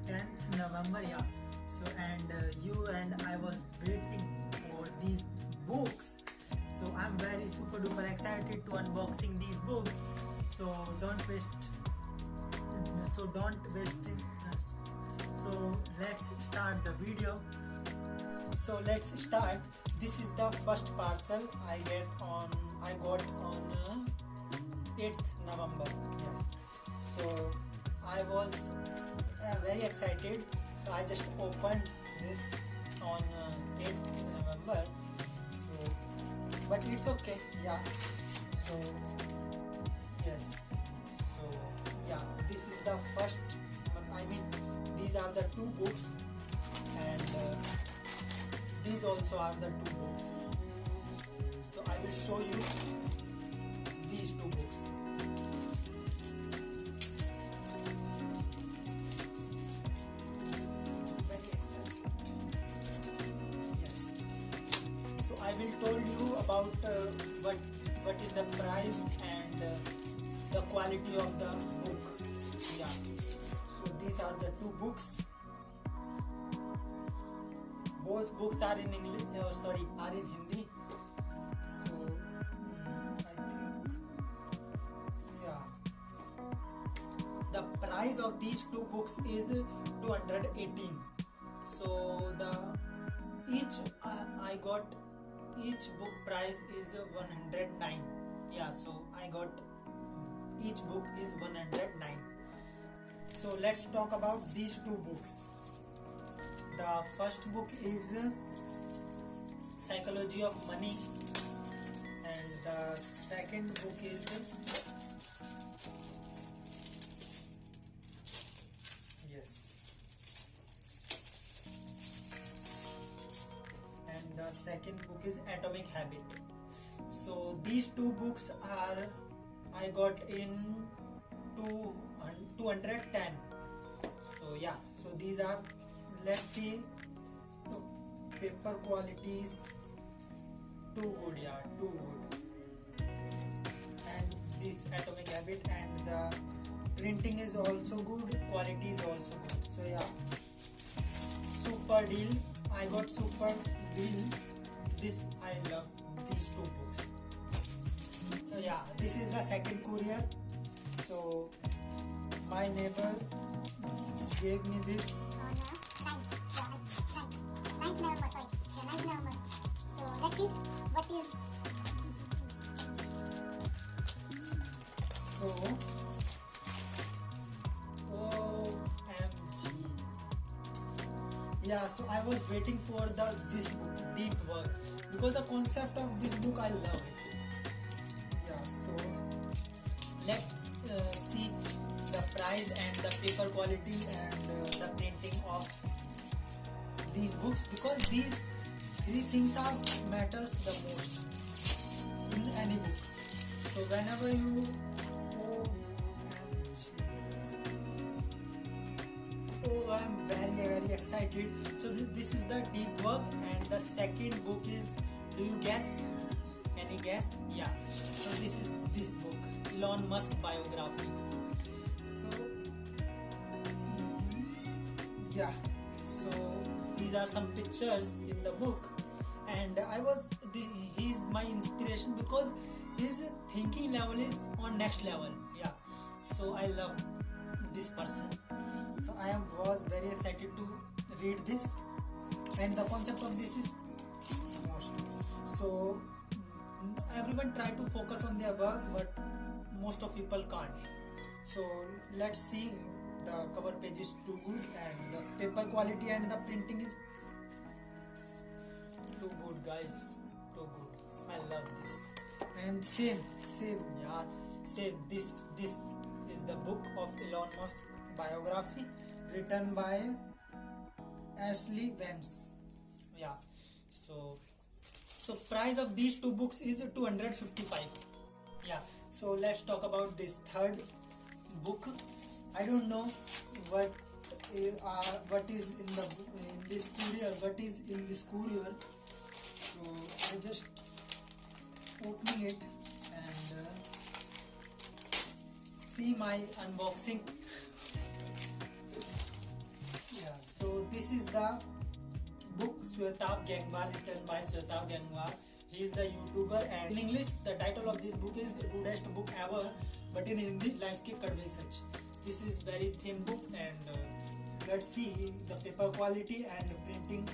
10th November, yeah. So and you and I was waiting for these books. So I'm very super duper excited to unboxing these books. So don't waste. So let's start the video. So let's start. This is the first parcel I got on 8th November. Yes. So I was very excited. So I just opened this on 8th November. So, but it's okay. Yeah. So yes. So yeah, this is the first. These are the two books, and these also are the two books. So I will show you these two books. Very excited. Yes. So I will tell you about what is the price and the quality of the book. Yeah. So these are the two books. Both books are in English. Are in Hindi. So I think, yeah. The price of these two books is 218. So each book price is 109. Yeah. So I got each book is 109. So let's talk about these two books. The first book is Psychology of Money, and the second book is Atomic Habit. So these two books I got in 210. So yeah, so these are, let's see, the paper quality is too good, yeah, too good. And this Atomic Habit, and the printing is also good, quality is also good. So yeah, super deal. I got super deal. This, I love these two books. So yeah, this is the second courier. So my neighbor gave me this. 9th November, sorry. 9th November. So let's see what is. So OMG. Yeah, so I was waiting for this book, Deep Work, because the concept of this book I love it. Yeah, so let's see the price and the paper quality and the printing of these books, because these three things matters the most in any book. So whenever you I'm very excited. So this is the Deep Work, and the second book is, do you guess? Any guess? Yeah. So this is this book, Elon Musk Biography. So yeah. So these are some pictures in the book, and he's my inspiration because his thinking level is on next level. Yeah. So I love this person. So I was very excited to read this, and the concept of this is most. So everyone try to focus on their work, but most of people can't. So let's see, the cover page is too good, and the paper quality and the printing is too good, guys, too good. I love this. And same, yeah, same. This is the book of Elon Musk Biography, written by Ashley Vance. Yeah. So price of these two books is 255. Yeah. So let's talk about this third book. I don't know what is in this courier. What is in this courier? So I just opening it and see my unboxing. this is the book Swetav Gangwar, written by Swetav Gangwar. He is the YouTuber, and in English the title of this book is Rudest Book Ever, but in Hindi Life Ke Kadve Sach. This is very thin book, and let's see the paper quality and printing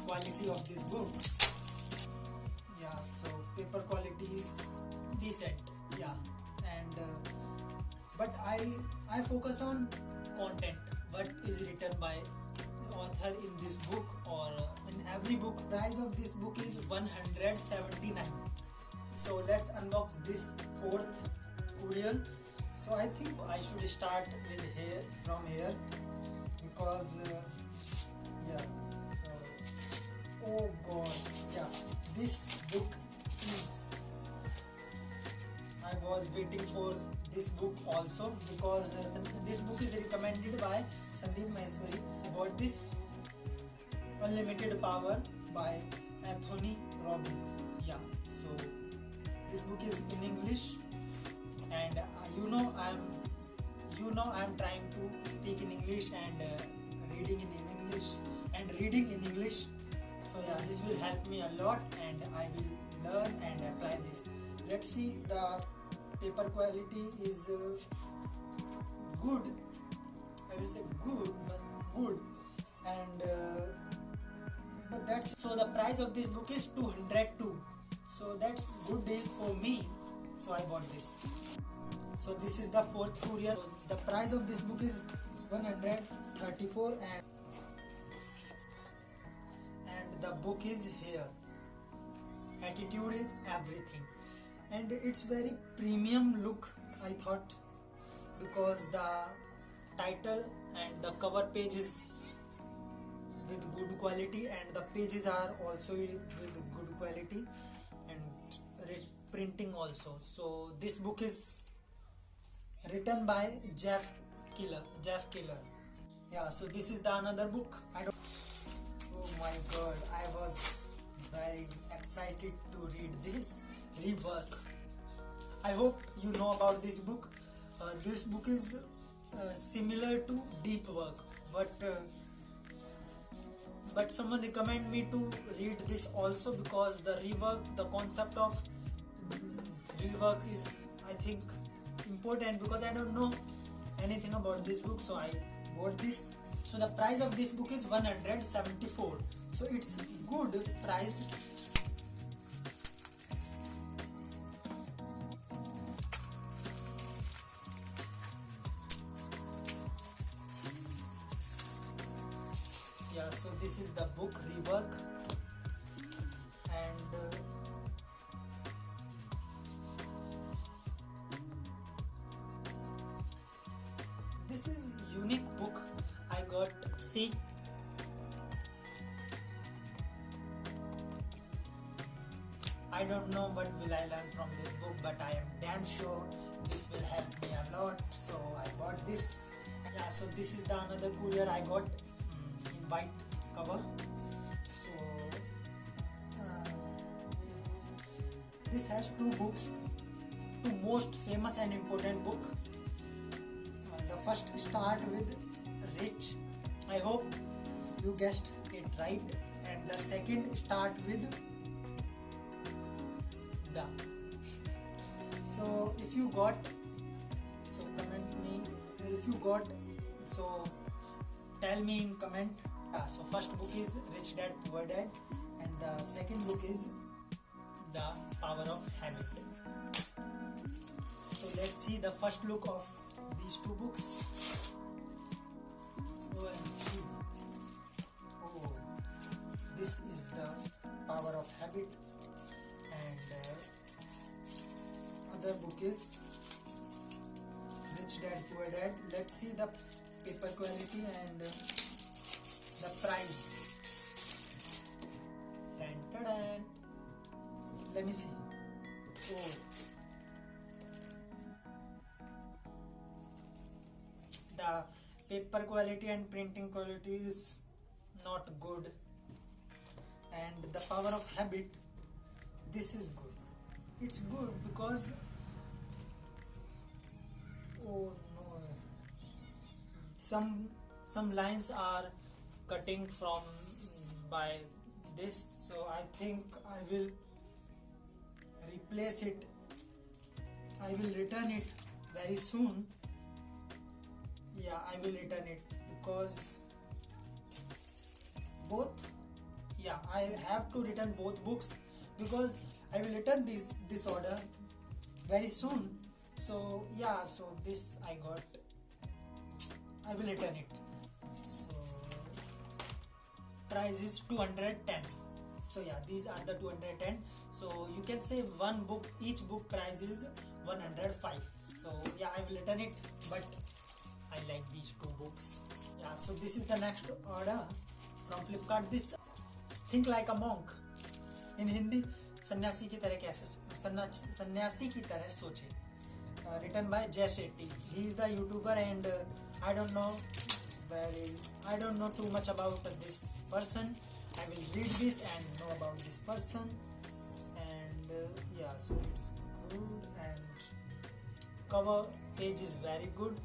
quality of this book. Yeah, so paper quality is decent. Yeah, and but I focus on content, what is written by author in this book or in every book. Price of this book is 179. So let's unbox this fourth courier. So I think I should start with from here because yeah. So oh god, yeah, this book is. I was waiting for this book also because this book is recommended by Sandeep Maheshwari. I bought this Unlimited Power by Anthony Robbins. Yeah, so this book is in English, and I'm trying to speak in English and reading in English. So yeah, this will help me a lot, and I will learn and apply this. Let's see, the paper quality is good. I will say good, but good, and but that's so. The price of this book is 202. So that's good deal for me. So I bought this. So this is the fourth courier. So the price of this book is 134, and the book is here. Attitude is everything, and it's very premium look, I thought, because the title and the cover page is with good quality, and the pages are also with good quality, and printing also. So this book is written by Jeff Killer. Yeah, so this is the another book. Oh my god, I was very excited to read this. Rework. I hope you know about this book. This book is similar to Deep Work, but someone recommended me to read this also because the concept of rework is, I think, important, because I don't know anything about this book, so I bought this. So the price of this book is 174. So it's good price. Yeah, so this is the book Rework, and this is unique book I got. See, I don't know what will I learn from this book, but I am damn sure this will help me a lot. So I bought this. Yeah, so this is the another courier I got in white cover. So this has two books, two most famous and important book. The first start with Rich. I hope you guessed it right. And the second start with The. So if you got, so comment me. If you got, so tell me in comment. So first book is Rich Dad Poor Dad, and the second book is The Power of Habit. So let's see the first look of these two books. Oh, this is The Power of Habit, and other book is Rich Dad Poor Dad. Let's see the paper quality and the price. Dun. Let me see. Oh, the paper quality and printing quality is not good, and The Power of Habit, this is good. It's good because, oh no, some lines are cutting from by this, so I think I will replace it. I will return it very soon. Yeah, I will return it because both, yeah, I have to return both books because I will return this order very soon. So yeah, so this I got, I will return it. So price is 210. So yeah, these are the 210. So you can say one book, each book price is 105. So yeah, I will return it, but I like these two books. Yeah, so this is the next order from Flipkart. This Think Like a Monk, in Hindi सन्यासी की तरह कैसे सन्यासी की तरह सोचे, written by Jay Shetty. He is the YouTuber and I don't know too much about this person. I will read this and know about this person, and yeah, so it's good, and cover page is very good,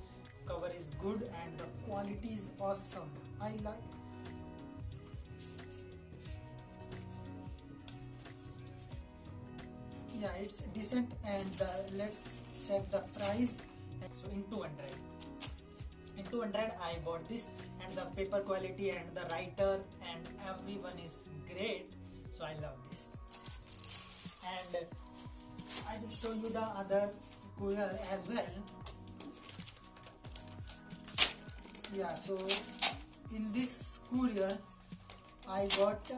cover is good, and the quality is awesome. I like. Yeah, it's decent, and let's check the price. And so in 200 I bought this, and the paper quality and the writer and everyone is great, so I love this. And I will show you the other courier as well. Yeah, so in this courier I got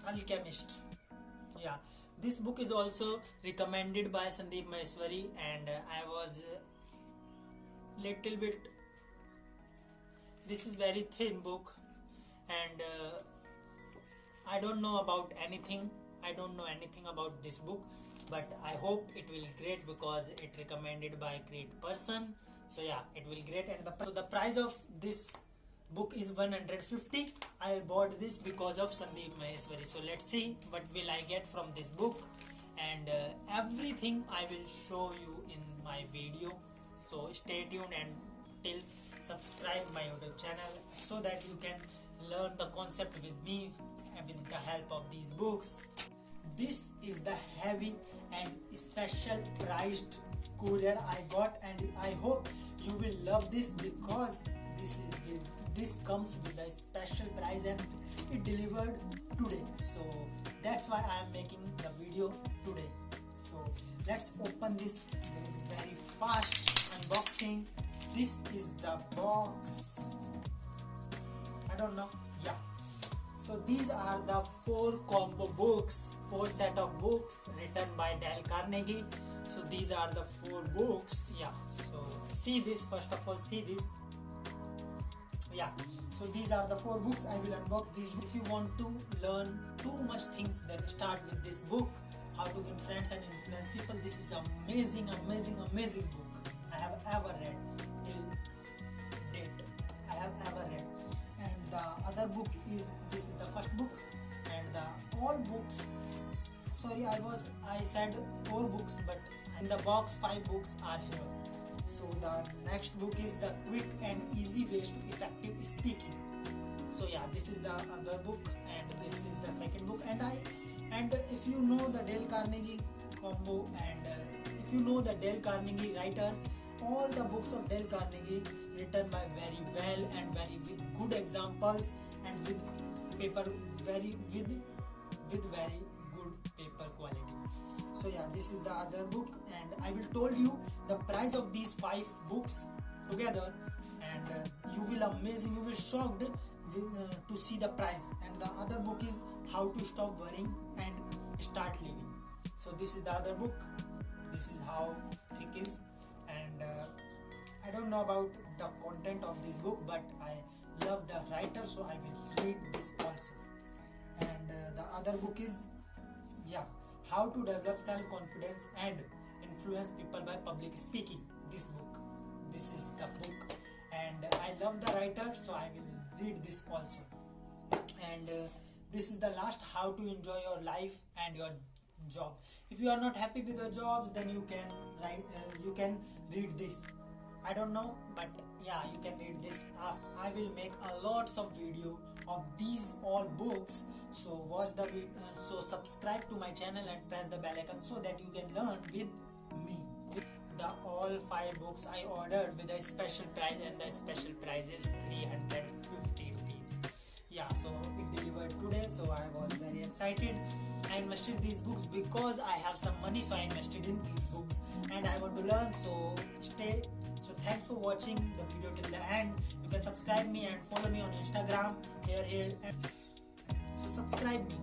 Alchemist. Yeah, this book is also recommended by Sandeep Maheshwari, and I was little bit. This is very thin book, and I don't know about anything. I don't know anything about this book, but I hope it will great because it recommended by great person. So yeah, it will great. And so the price of this book is 150. I bought this because of Sandeep Maheshwari. So let's see what will I get from this book, and everything I will show you in my video. So stay tuned and till subscribe my YouTube channel so that you can learn the concept with me and with the help of these books. This is the heavy and special priced courier I got, and I hope you will love this because this comes with a special price and it delivered today. So that's why I am making the video today. So let's open this very fast unboxing. This is the box. I don't know. Yeah. So these are the 4 combo books, 4 set of books written by Dale Carnegie. So these are the 4 books. Yeah. So see this, first of all, see this. Yeah, so these are the 4 books. I will unbox these. If you want to learn too much things, then start with this book, How to Win Friends and Influence People. This is amazing book I have ever read till date. I have ever read. And the other book is, this is the first book, and the all books, sorry, I said 4 books, but in the box 5 books are here. So the next book is the Quick and Easy Ways to Effective Speaking. So yeah, this is the other book, and this is the second book. And if you know the Dale Carnegie combo, and if you know the Dale Carnegie writer, all the books of Dale Carnegie written by very well and very with good examples and with paper very with very good paper quality. So yeah, this is the other book, and I will told you the price of these 5 books together, and you will amazing, you will shocked with, to see the price. And the other book is How to Stop Worrying and Start Living. So this is the other book. This is how thick is, and I don't know about the content of this book, but I love the writer, so I will read this also. And the other book is, yeah, How to Develop Self-Confidence and Influence People by Public Speaking. This book. This is the book. And I love the writer, so I will read this also. And this is the last, How to Enjoy Your Life and Your Job. If you are not happy with your jobs, then you can read this. I don't know, but yeah, you can read this after. I will make a lots of video of these all books. So watch the video. So subscribe to my channel and press the bell icon so that you can learn with me. The all 5 books I ordered with a special price, and the special price is 350 rupees. Yeah, so it delivered today, so I was very excited. I invested these books because I have some money, so I invested in these books and I want to learn. So thanks for watching the video till the end. You can subscribe me and follow me on Instagram here, and so subscribe me.